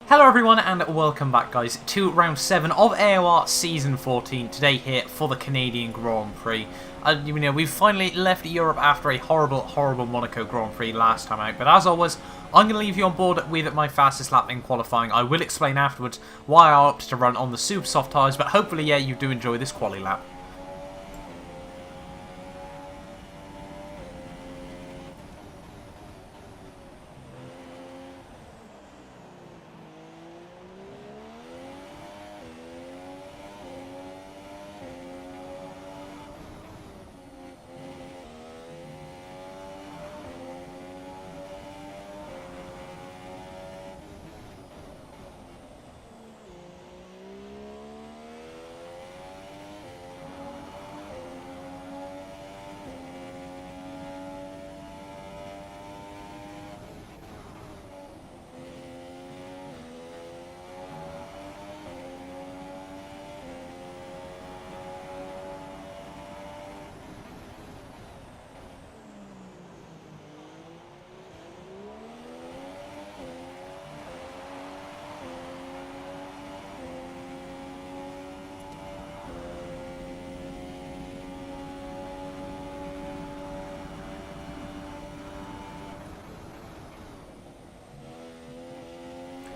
Hello everyone and welcome back guys to round 7 of AOR Season 14, today here for the Canadian Grand Prix. We've finally left Europe after a horrible Monaco Grand Prix last time out, but as always, I'm going to leave you on board with my fastest lap in qualifying. I will explain afterwards why I opted to run on the super soft tyres, but hopefully yeah, you do enjoy this quali lap.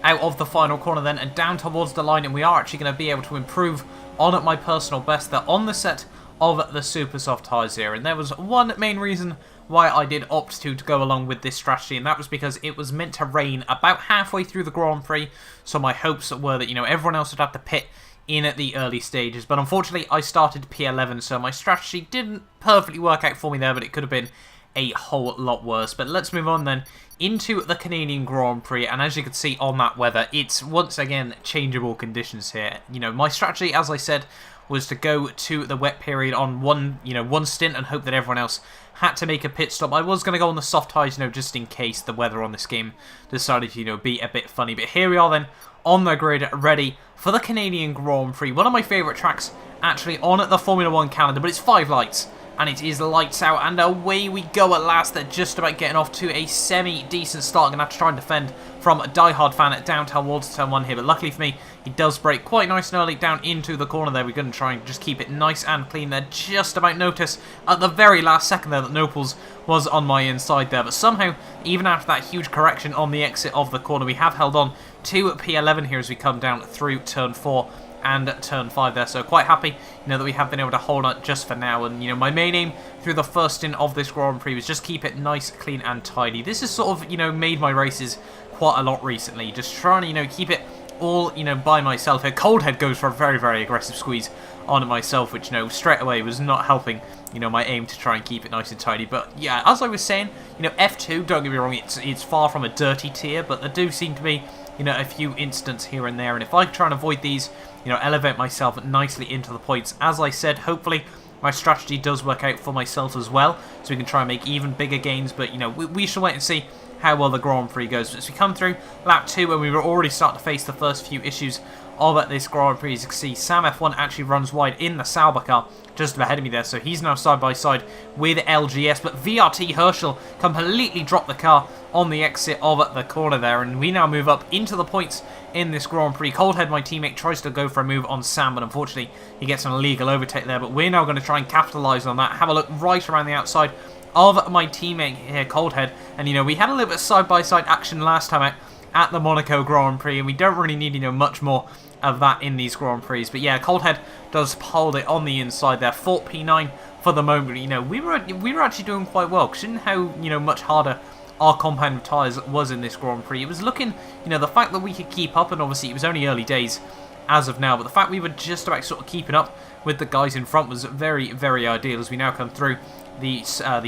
Out of the final corner then and down towards the line, and we are actually going to be able to improve on my personal best there on the set of the super soft tyres here. And there was one main reason why I did opt to go along with this strategy, and that was because it was meant to rain about halfway through the Grand Prix, so my hopes were that, everyone else would have to pit in at the early stages. But unfortunately I started P11, so my strategy didn't perfectly work out for me there, but it could have been a whole lot worse. But let's move on then into the Canadian Grand Prix, and as you can see on that weather, it's once again changeable conditions here. My strategy, as I said, was to go to the wet period on one stint and hope that everyone else had to make a pit stop. I was going to go on the soft tyres, just in case the weather on this game decided to, be a bit funny. But here we are then on the grid, ready for the Canadian Grand Prix. One of my favourite tracks actually on the Formula 1 calendar, but it's 5 lights. And it is lights out, and away we go at last. They're just about getting off to a semi-decent start. I'm going to have to try and defend from a diehard fan down towards turn 1 here. But luckily for me, he does brake quite nice and early down into the corner there. We're going to try and just keep it nice and clean there. Just about notice at the very last second there that Nopals was on my inside there. But somehow, even after that huge correction on the exit of the corner, we have held on to P11 here as we come down through turn 4. And turn 5 there, so quite happy that we have been able to hold on just for now. And my main aim through the first stint of this Grand Prix was just keep it nice, clean and tidy. This has sort of made my races quite a lot recently, just trying to keep it all by myself here. Coldhead goes for a very aggressive squeeze on myself, which straight away was not helping my aim to try and keep it nice and tidy. But yeah, as I was saying, F2, don't get me wrong, it's far from a dirty tier, but there do seem to be a few incidents here and there, and if I try and avoid these, elevate myself nicely into the points, as I said, hopefully my strategy does work out for myself as well, so we can try and make even bigger gains. But we shall wait and see how well the Grand Prix goes. As we come through lap 2, and we were already starting to face the first few issues of this Grand Prix, as you can see, Sam F1 actually runs wide in the Sauber car just ahead of me there, so he's now side by side with LGS, but VRT Herschel completely dropped the car on the exit of the corner there, and we now move up into the points in this Grand Prix. Coldhead, my teammate, tries to go for a move on Sam, but unfortunately he gets an illegal overtake there, but we're now going to try and capitalise on that. Have a look right around the outside of my teammate here, Coldhead, and we had a little bit of side-by-side action last time out at the Monaco Grand Prix, and we don't really need much more of that in these Grand Prix. But yeah, Coldhead does hold it on the inside there, 4 P9 for the moment. We were actually doing quite well, considering how much harder our compound of tyres was in this Grand Prix. It was looking, the fact that we could keep up, and obviously it was only early days as of now, but the fact we were just about sort of keeping up with the guys in front was very ideal. As we now come through the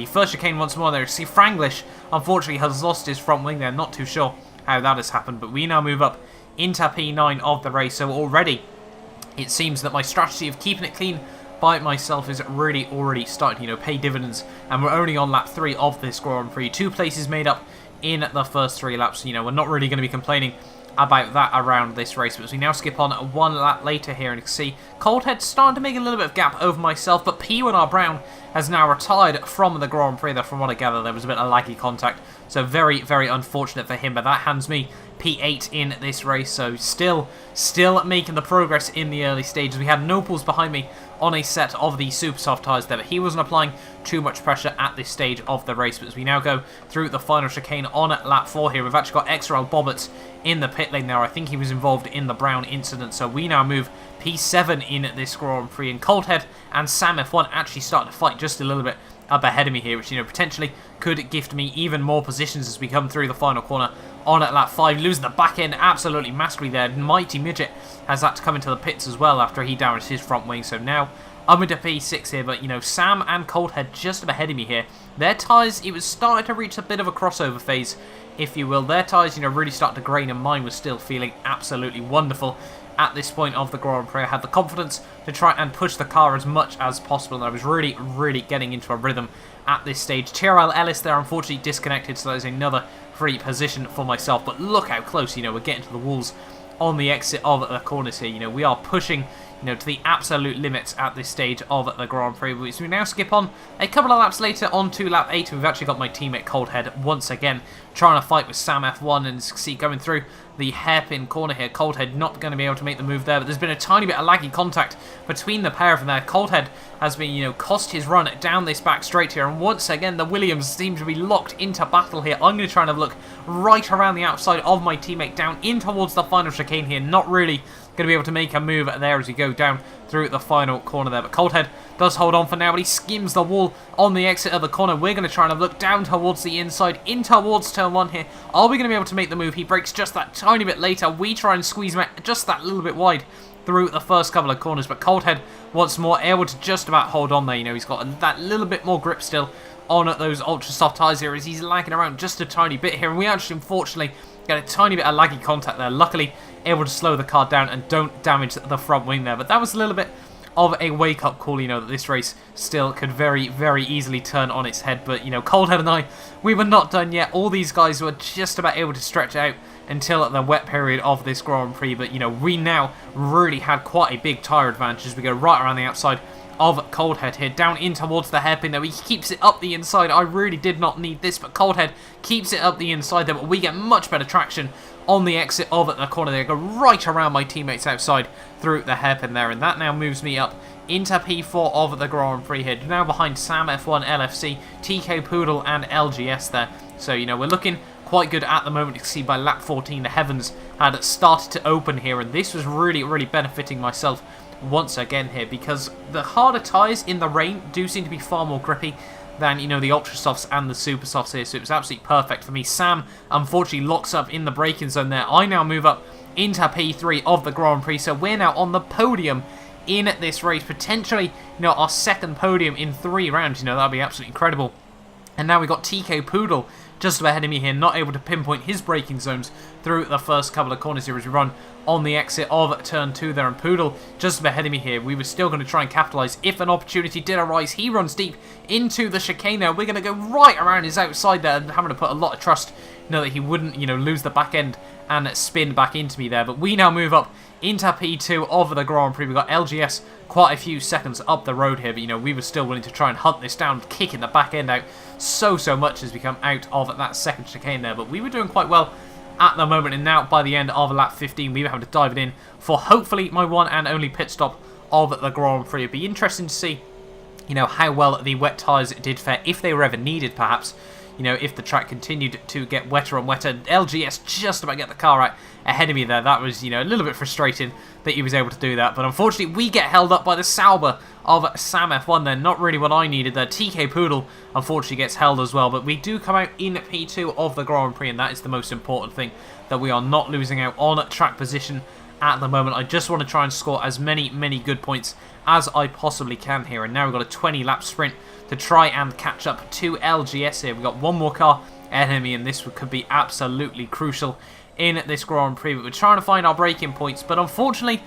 first chicane once more there, see Franglish unfortunately has lost his front wing there. Not too sure how that has happened, but we now move up into P9 of the race. So already it seems that my strategy of keeping it clean by myself is really already starting to pay dividends, and we're only on lap 3 of this Grand Prix. 2 places made up in the first 3 laps. We're not really going to be complaining about that around this race. But as we now skip on 1 lap later here, and you can see Coldhead starting to make a little bit of gap over myself, but P1R Brown has now retired from the Grand Prix there. From what I gather, there was a bit of laggy contact, so very, very unfortunate for him, but that hands me P8 in this race, so still making the progress in the early stages. We had Nopals behind me on a set of the super soft tyres there, but he wasn't applying too much pressure at this stage of the race. But as we now go through the final chicane on lap 4 here, we've actually got XRL Bobbert in the pit lane there. I think he was involved in the Brown incident, so we now move P7 in this Grand Prix, and Coldhead and Sam F1 actually starting to fight just a little bit up ahead of me here, which, you know, potentially could gift me even more positions as we come through the final corner on at lap 5. Losing the back end absolutely masterfully there. Mighty Midget has had to come into the pits as well after he damaged his front wing, so now I'm into P6 here. But, you know, Sam and Coldhead just up ahead of me here. Their tyres, it was starting to reach a bit of a crossover phase, if you will. Their tyres, you know, really started to grain, and mine was still feeling absolutely wonderful at this point of the Grand Prix. I had the confidence to try and push the car as much as possible, and I was really, really getting into a rhythm at this stage. TRL Ellis there unfortunately disconnected, so there's another free position for myself. But look how close, you know, we're getting to the walls on the exit of the corners here. You know, we are pushing, you know, to the absolute limits at this stage of the Grand Prix. So we now skip on a couple of laps later on to lap 8. We've actually got my teammate Coldhead once again trying to fight with Sam F1, and see going through the hairpin corner here. Coldhead not going to be able to make the move there, but there's been a tiny bit of laggy contact between the pair of them there. Coldhead has been, you know, cost his run down this back straight here, and once again the Williams seem to be locked into battle here. I'm going to try and have a look right around the outside of my teammate down in towards the final chicane here. Not really going to be able to make a move there as we go down through the final corner there, but Coldhead does hold on for now, but he skims the wall on the exit of the corner. We're going to try and have a look down towards the inside, in towards turn 1 here. Are we going to be able to make the move? He breaks just that tiny bit later. We try and squeeze him out just that little bit wide through the first couple of corners, but Coldhead once more able to just about hold on there. You know, he's got that little bit more grip still on those ultra soft tyres here as he's lagging around just a tiny bit here, and we actually unfortunately get a tiny bit of laggy contact there. Luckily able to slow the car down and don't damage the front wing there, but that was a little bit of a wake-up call, you know, that this race still could very, very easily turn on its head. But, you know, Coldhead and I, we were not done yet. All these guys were just about able to stretch out until the wet period of this Grand Prix, but, you know, we now really had quite a big tyre advantage as we go right around the outside of Coldhead here, down in towards the hairpin there. He keeps it up the inside. I really did not need this, but Coldhead keeps it up the inside there, but we get much better traction on the exit of the corner there. Go right around my teammates outside through the hairpin there, and that now moves me up into P4 of the Grand Prix here, now behind Sam F1, LFC, TK Poodle and LGS there. So, you know, we're looking quite good at the moment. You can see by lap 14 the heavens had started to open here, and this was really, really benefiting myself once again here, because the harder tyres in the rain do seem to be far more grippy than, you know, the ultra softs and the super softs here, so it was absolutely perfect for me. Sam unfortunately locks up in the braking zone there. I now move up into P3 of the Grand Prix, so we're now on the podium in this race, potentially, you know, our second podium in 3 rounds. You know, that'd be absolutely incredible. And now we've got TK Poodle just ahead of me here, not able to pinpoint his braking zones through the first couple of corners here as we run on the exit of turn 2 there. And Poodle just ahead of me here. We were still going to try and capitalise if an opportunity did arise. He runs deep into the chicane there. We're going to go right around his outside there, and having to put a lot of trust, you know, that he wouldn't, you know, lose the back end and spin back into me there. But we now move up into P2 of the Grand Prix. We've got LGS quite a few seconds up the road here, but, you know, we were still willing to try and hunt this down, kicking the back end out so much as we come out of that second chicane there. But we were doing quite well at the moment, and now by the end of lap 15 we were having to dive it in for hopefully my one and only pit stop of the Grand Prix. It'd be interesting to see, you know, how well the wet tyres did fare, if they were ever needed perhaps. You know, if the track continued to get wetter and wetter. LGS just about get the car out ahead of me there. That was, you know, a little bit frustrating that he was able to do that. But unfortunately, we get held up by the Sauber of Sam F1 there. Not really what I needed there. TK Poodle, unfortunately, gets held as well. But we do come out in P2 of the Grand Prix, and that is the most important thing, that we are not losing out on track position at the moment. I just want to try and score as many good points as I possibly can here. And now we've got a 20-lap sprint to try and catch up to LGS here. We've got one more car ahead of me, and this could be absolutely crucial in this Grand Prix. But we're trying to find our braking points, but unfortunately,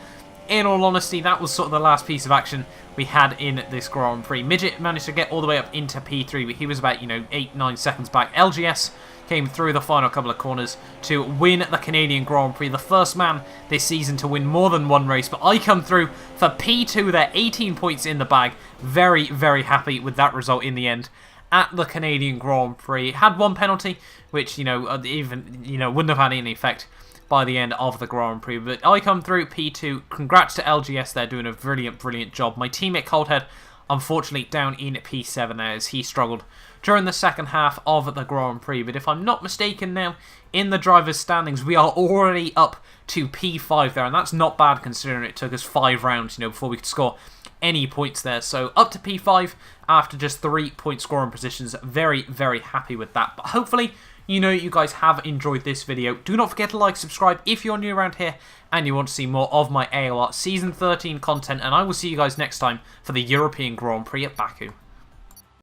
in all honesty, that was sort of the last piece of action we had in this Grand Prix. Midget managed to get all the way up into P3, but he was about, 8-9 seconds back. LGS came through the final couple of corners to win the Canadian Grand Prix, the first man this season to win more than one race, but I come through for P2 there, 18 points in the bag. Very, very happy with that result in the end at the Canadian Grand Prix. Had one penalty, which, wouldn't have had any effect by the end of the Grand Prix, but I come through P2. Congrats to LGS, they're doing a brilliant job. My teammate Coldhead, unfortunately, down in P7 there as he struggled during the second half of the Grand Prix, but if I'm not mistaken now, in the drivers' standings, we are already up to P5 there, and that's not bad considering it took us 5 rounds, before we could score any points there. So up to P5 after just 3-point scoring positions. Very, very happy with that. But hopefully, you guys have enjoyed this video. Do not forget to like, subscribe if you're new around here and you want to see more of my AOR Season 13 content. And I will see you guys next time for the European Grand Prix at Baku.